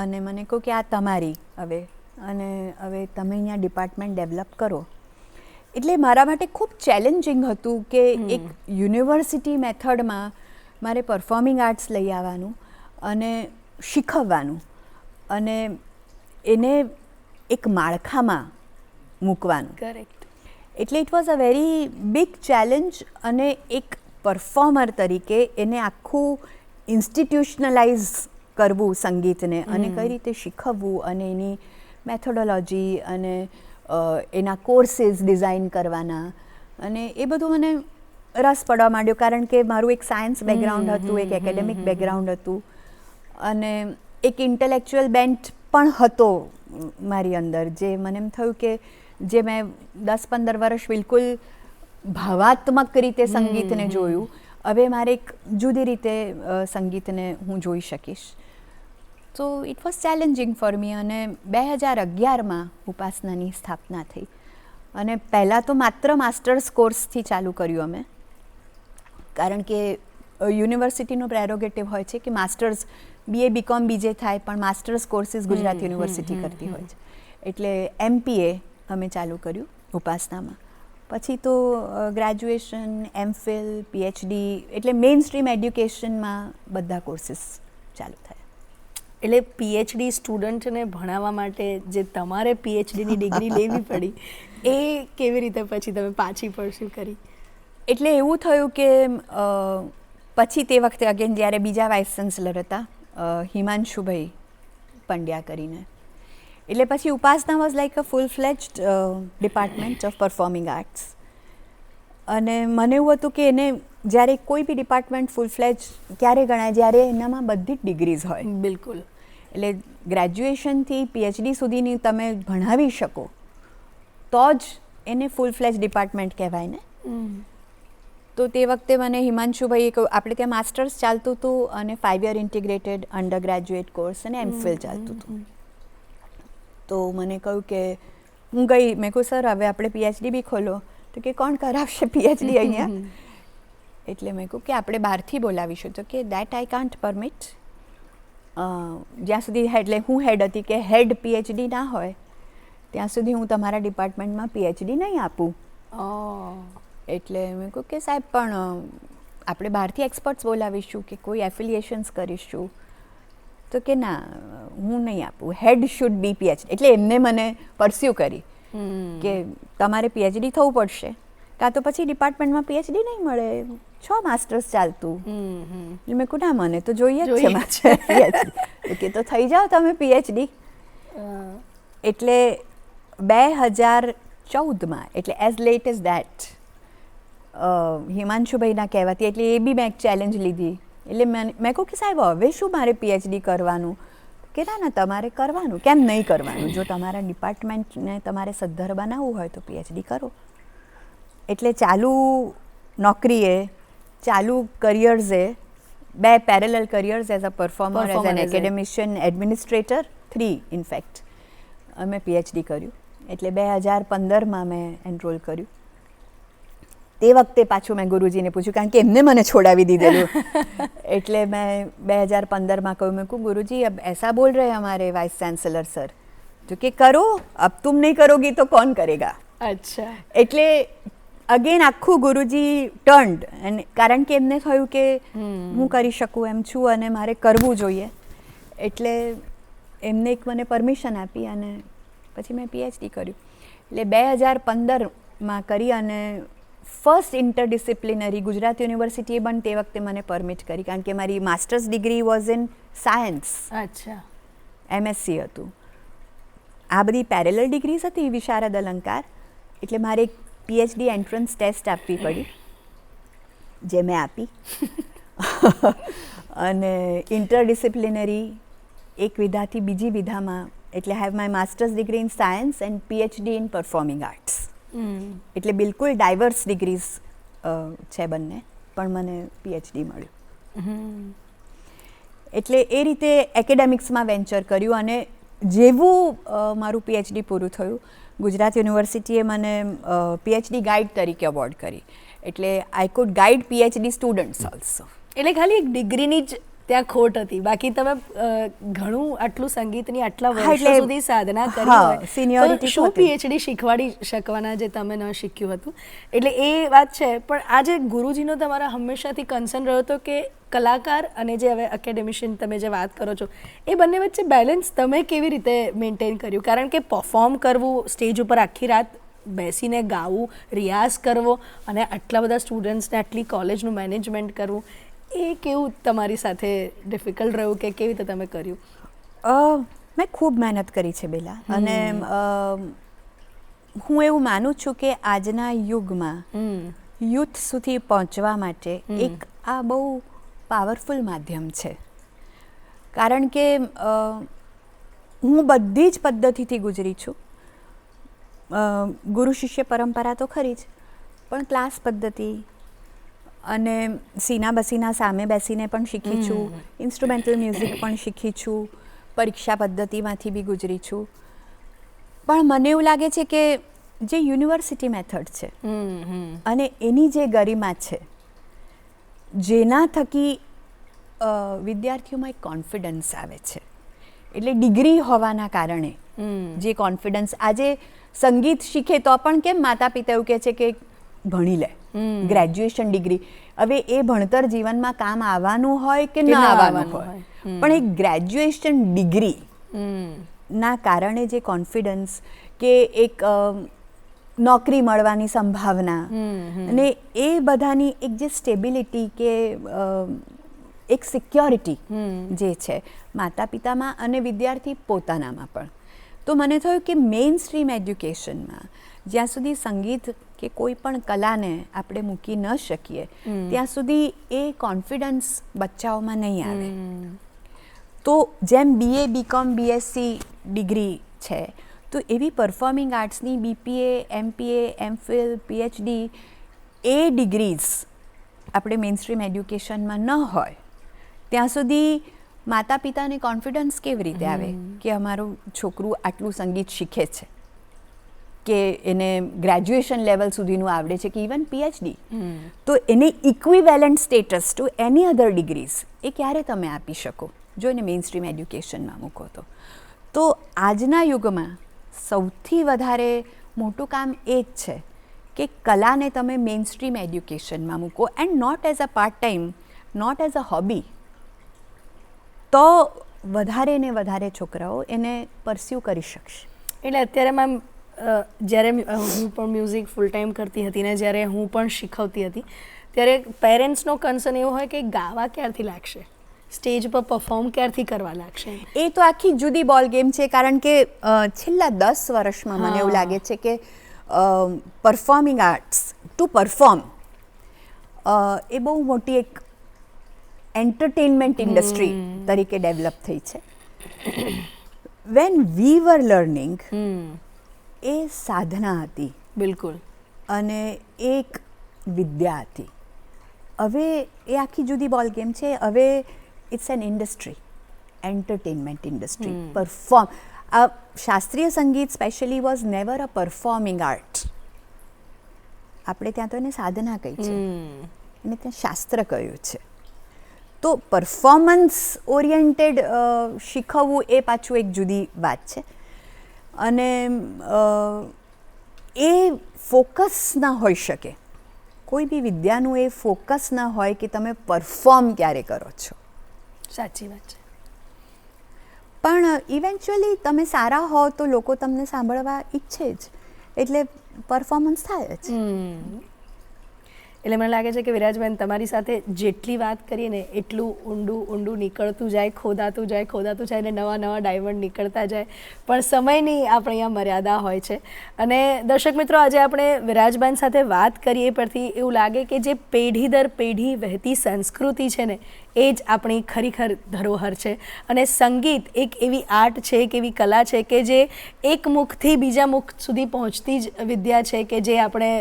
અને મને કહું કે આ તમારી હવે અને હવે તમે અહીંયા ડિપાર્ટમેન્ટ ડેવલપ કરો. એટલે મારા માટે ખૂબ ચેલેન્જિંગ હતું કે એક યુનિવર્સિટી મેથડમાં મારે પરફોર્મિંગ આર્ટ્સ લઈ આવવાનું અને શીખવવાનું અને એને એક માળખામાં મૂકવાનું. કરેક્ટ. એટલે it was a very big challenge અને એક પરફોર્મર તરીકે એને આખું ઇન્સ્ટિટ્યુશનલાઇઝ કરવું સંગીતને અને કઈ રીતે શીખવવું અને એની મેથોડોલોજી અને એના કોર્સીસ ડિઝાઇન કરવાના અને એ બધું મને રસ પડવા માંડ્યો કારણ કે મારું એક સાયન્સ બેકગ્રાઉન્ડ હતું, એક એકેડેમિક બેકગ્રાઉન્ડ હતું અને એક ઇન્ટેલેક્ચ્યુઅલ બેન્ટ પણ હતો મારી અંદર. જે મને એમ થયું કે જે મેં 10-15 વર્ષ બિલકુલ ભાવાત્મક રીતે સંગીતને જોયું, હવે મારે એક જુદી રીતે સંગીતને હું જોઈ શકીશ. તો it was challenging for me અને 2011માં ઉપાસનાની સ્થાપના થઈ અને પહેલાં તો માત્ર માસ્ટર્સ કોર્સથી ચાલુ કર્યું અમે કારણ કે યુનિવર્સિટીનો પ્રેરોગેટિવ હોય છે કે માસ્ટર્સ BA BCom BJ થાય પણ માસ્ટર્સ કોર્સીસ ગુજરાત યુનિવર્સિટી કરતી હોય છે. એટલે MPA અમે ચાલુ કર્યું ઉપાસનામાં. પછી તો ગ્રેજ્યુએશન, MPhil, PhD એટલે મેઇન સ્ટ્રીમ એડ્યુકેશનમાં બધા કોર્સીસ ચાલુ થયા. એટલે PhD સ્ટુડન્ટને ભણાવવા માટે જે તમારે PhDની ડિગ્રી લેવી પડી એ કેવી રીતે પછી તમે પાછી પરસ્યુ કરી? એટલે એવું થયું કે પછી તે વખતે અગેન જ્યારે બીજા વાઇસ ચાન્સલર હતા હિમાંશુભાઈ પંડ્યા કરીને, એટલે પછી Upasana was like a full fledged department of performing arts અને મને એવું હતું કે એને જ્યારે કોઈ બી ડિપાર્ટમેન્ટ ફૂલ ફ્લેજ ક્યારે ગણાય જ્યારે એનામાં બધી જ ડિગ્રીઝ હોય. બિલકુલ. એટલે ગ્રેજ્યુએશનથી PhD સુધીની તમે ભણાવી શકો તો જ એને ફૂલ ફ્લેજ ડિપાર્ટમેન્ટ કહેવાય ને. તો તે વખતે મને હિમાંશુભાઈએ કહ્યું, આપણે ત્યાં માસ્ટર્સ ચાલતું હતું અને 5 year integrated under graduate course અને MPhil ચાલતું હતું. તો મને કહ્યું કે હું ગઈ, મેં કહ્યું સર હવે આપણે PhD બી ખોલો. તો કે કોણ કરાવશે PhD અહીંયા? એટલે મેં કહ્યું કે આપણે બહારથી બોલાવીશું. તો કે દેટ આઈ કાન્ટ પરમિટ. જ્યાં સુધી એટલે હું હેડ હતી કે હેડ PhD ના હોય ત્યાં સુધી હું તમારા ડિપાર્ટમેન્ટમાં PhD નહીં આપું. એટલે મેં કહ્યું કે સાહેબ પણ આપણે બહારથી એક્સપર્ટ્સ બોલાવીશું કે કોઈ એફિલિએશન્સ કરીશું. તો કે ના, હું નહીં આપું, હેડ શુડ બી PhD. એટલે એમને મને પરસ્યુ કરી કે તમારે PhD થવું પડશે, કાં તો પછી ડિપાર્ટમેન્ટમાં PhD નહીં મળે. 6 માસ્ટર્સ ચાલતું. એટલે મેં કહ્યું ના, મને તો જોઈએ જ છે PhD. કે તો થઈ જાઓ તમે PhD. એટલે 2014માં, એટલે એઝ લેટ એઝ દેટ, હિમાંશુભાઈના કહેવાથી, એટલે એ બી મેં એક ચેલેન્જ લીધી. એટલે મેં કહ્યું કે સાહેબ હવે શું મારે PhD કરવાનું? કે ના ના, તમારે કરવાનું. કેમ નહીં કરવાનું? જો તમારા ડિપાર્ટમેન્ટને તમારે સદ્ધર બનાવવું હોય તો PhD કરો. એટલે ચાલુ નોકરીએ, ચાલુ કરિયર્સે, 2 parallel careers as a performer, as an એકેડેમિશિયન, administrator, 3 in fact મેં PhD કર્યું. એટલે 2015માં મેં એનરોલ કર્યું. તે વખતે પાછું મેં ગુરુજીને પૂછ્યું, કારણ કે એમને મને છોડાવી દીધેલું. એટલે મેં 2015માં કહ્યું, મેં કહ્યું ગુરુજી अब ऐसा बोल रहे हमारे वाइस चांसलर सर. तो कि करो, अब तुम नहीं करोगी तो कौन करेगा. અચ્છા. એટલે અગેન આખું ગુરુજી ટર્ન્ડ. અને કારણ કે એમને થયું કે હું કરી શકું એમ છું અને મારે કરવું જોઈએ. એટલે એમને એક મને પરમિશન આપી અને પછી મેં PhD કર્યું. એટલે 2015માં કરી અને ફર્સ્ટ ઇન્ટરડિસિપ્લિનરી ગુજરાત યુનિવર્સિટીએ પણ તે વખતે મને પરમિટ કરી, કારણ કે મારી masters degree was in science. અચ્છા. MSc હતું. આ બધી પેરેલલ ડિગ્રીઝ હતી, વિશારદ અલંકાર. એટલે મારે એક PhD એન્ટ્રન્સ ટેસ્ટ આપવી પડી, જે મેં આપી. અને ઇન્ટરડિસિપ્લિનરી એક વિધાથી બીજી વિધામાં, એટલે have my masters degree in science and PhD in performing arts. એટલે બિલકુલ ડાયવર્સ ડિગ્રીઝ છે બંને, પણ મને PhD મળ્યું. એટલે એ રીતે એકેડેમિક્સમાં વેન્ચર કર્યું. અને જેવું મારું PhD પૂરું થયું, ગુજરાત યુનિવર્સિટીએ મને PhD ગાઈડ તરીકે અવોર્ડ કરી. એટલે I could guide PhD students also. એટલે ખાલી એક ડિગ્રીની જ ત્યાં ખોટ હતી, બાકી તમે ઘણું આટલું સંગીતની આટલા વર્ષો સુધી સાધના કરી હોય તો શું PhD શીખવાડી શકવાના જે તમે ન શીખ્યું હતું. એટલે એ વાત છે. પણ આજે ગુરુજીનો તમારા હંમેશાથી કન્સર્ન રહ્યો હતો કે કલાકાર અને જે હવે એકેડેમિશિયન તમે જે વાત કરો છો એ બંને વચ્ચે બેલેન્સ તમે કેવી રીતે મેન્ટેન કર્યું? કારણ કે પરફોર્મ કરવું, સ્ટેજ ઉપર આખી રાત બેસીને ગાવું, રિયાઝ કરવો અને આટલા બધા સ્ટુડન્ટ્સને આટલી કોલેજનું મેનેજમેન્ટ કરવું, એ કેવું તમારી સાથે ડિફિકલ્ટ રહ્યું કે કેવી રીતે તમે કર્યું? મેં ખૂબ મહેનત કરી છે બેલા. અને હું એવું માનું છું કે આજના યુગમાં યુથ સુધી પહોંચવા માટે એક આ બહુ પાવરફુલ માધ્યમ છે. કારણ કે હું બધી જ પદ્ધતિથી ગુજરી છું. ગુરુ શિષ્ય પરંપરા તો ખરી જ, પણ ક્લાસ પદ્ધતિ અને સીના બસીના સામે બેસીને પણ શીખી છું, ઇન્સ્ટ્રુમેન્ટલ મ્યુઝિક પણ શીખી છું, પરીક્ષા પદ્ધતિમાંથી બી ગુજરી છું. પણ મને એવું લાગે છે કે જે યુનિવર્સિટી મેથડ છે અને એની જે ગરિમા છે, જેના થકી વિદ્યાર્થીઓમાં એક કોન્ફિડન્સ આવે છે. એટલે ડિગ્રી હોવાના કારણે જે કોન્ફિડન્સ, આજે સંગીત શીખે તો પણ કેમ માતા પિતા એવું કહે છે કે ભણી લે, ગ્રેજ્યુએશન ડિગ્રી. હવે એ ભણતર જીવનમાં કામ આવવાનું હોય કે ના આવવાનું હોય, પણ એક ગ્રેજ્યુએશન ડિગ્રી ના કારણે જે કોન્ફિડન્સ કે એક નોકરી મળવાની સંભાવના અને એ બધાની એક જે સ્ટેબિલિટી કે એક સિક્યોરિટી જે છે માતા પિતામાં અને વિદ્યાર્થી પોતાનામાં પણ. તો મને થયું કે મેઇન સ્ટ્રીમ એજ્યુકેશનમાં જ્યાં સુધી સંગીત કે કોઈ પણ કલાને આપણે મૂકી ન શકીએ ત્યાં સુધી એ કોન્ફિડન્સ બચ્ચાઓમાં નહીં આવે. તો જેમ BA BCom BSc ડિગ્રી છે તો એવી પરફોર્મિંગ આર્ટ્સની BPA MPA MPhil PhD એ ડિગ્રીઝ આપણે મેઇનસ્ટ્રીમ એડ્યુકેશનમાં ન હોય ત્યાં સુધી માતા પિતાને કોન્ફિડન્સ કેવી રીતે આવે કે અમારું છોકરું આટલું સંગીત શીખે છે, કે એને ગ્રેજ્યુએશન લેવલ સુધીનું આવડે છે, કે ઇવન PhD, તો એને ઇક્વિવેલન્ટ સ્ટેટસ ટુ એની અધર ડિગ્રીઝ એ ક્યારે તમે આપી શકો જો એને મેઇનસ્ટ્રીમ એડ્યુકેશનમાં મૂકો તો. તો આજના યુગમાં સૌથી વધારે મોટું કામ એ જ છે કે કલાને તમે મેઇનસ્ટ્રીમ એડ્યુકેશનમાં મૂકો and not as a part time, not as a hobby, તો વધારે ને વધારે છોકરાઓ એને પરસ્યુ કરી શકશે. એટલે અત્યારે મેમ જ્યારે હું પણ મ્યુઝિક ફૂલ ટાઈમ કરતી હતી ને જ્યારે હું પણ શીખવતી હતી ત્યારે પેરેન્ટ્સનો કન્સર્ન એવો હોય કે ગાવા ક્યારથી લાગશે, સ્ટેજ પર પરફોર્મ ક્યારથી કરવા લાગશે. એ તો આખી જુદી બોલ ગેમ છે, કારણ કે છેલ્લા 10 વર્ષમાં મને એવું લાગે છે કે પરફોર્મિંગ આર્ટ્સ ટુ પરફોર્મ એ બહુ મોટી એક એન્ટરટેનમેન્ટ ઇન્ડસ્ટ્રી તરીકે ડેવલપ થઈ છે. વેન વી વર લર્નિંગ એ સાધના હતી, બિલકુલ, અને એક વિદ્યા હતી. હવે એ આખી જુદી બોલ ગેમ છે. હવે it's an industry, entertainment industry. Perform શાસ્ત્રીય સંગીત specially was never a performing art. આપણે ત્યાં તો એને સાધના કહી છે, એને ત્યાં શાસ્ત્ર કહ્યું છે. તો પરફોર્મન્સ ઓરિએન્ટેડ શીખવવું એ પાછું એક જુદી વાત છે. અને એ ફોકસ ના હોઈ શકે, કોઈ બી વિદ્યાનું એ ફોકસ ના હોય કે તમે પરફોર્મ ક્યારે કરો છો. સાચી વાત છે. પણ ઇવેન્ચ્યુઅલી તમે સારા હો તો લોકો તમને સાંભળવા ઈચ્છે જ, એટલે પરફોર્મન્સ થાય જ. એટલે મને લાગે છે કે વિરાજબેન તમારી સાથે જેટલી વાત કરીએ ને એટલું ઊંડું નીકળતું જાય, ખોદાતું જાય ને નવા ડાયમંડ નીકળતા જાય, પણ સમયની આપણે અહીંયા મર્યાદા હોય છે. અને દર્શક મિત્રો, આજે આપણે વિરાજબેન સાથે વાત કરીએ પરથી એવું લાગે કે જે પેઢી દર પેઢી વહેતી સંસ્કૃતિ છે ને એ જ આપણી ખરેખર ધરોહર છે. અને સંગીત એક એવી આર્ટ છે, એક એવી કલા છે કે જે એક મુખથી બીજા મુખ સુધી પહોંચતી જ વિદ્યા છે, કે જે આપણે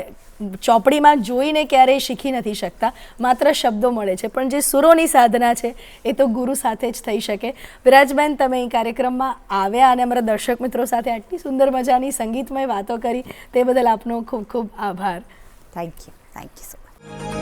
ચોપડીમાં જોઈને ક્યારેય શીખી નથી શકતા, માત્ર શબ્દો મળે છે, પણ જે સુરોની સાધના છે એ તો ગુરુ સાથે જ થઈ શકે. વિરાજબેન, તમે અહીં કાર્યક્રમમાં આવ્યા અને અમારા દર્શક મિત્રો સાથે આટલી સુંદર મજાની સંગીતમય વાતો કરી તે બદલ આપનો ખૂબ ખૂબ આભાર. Thank you so much.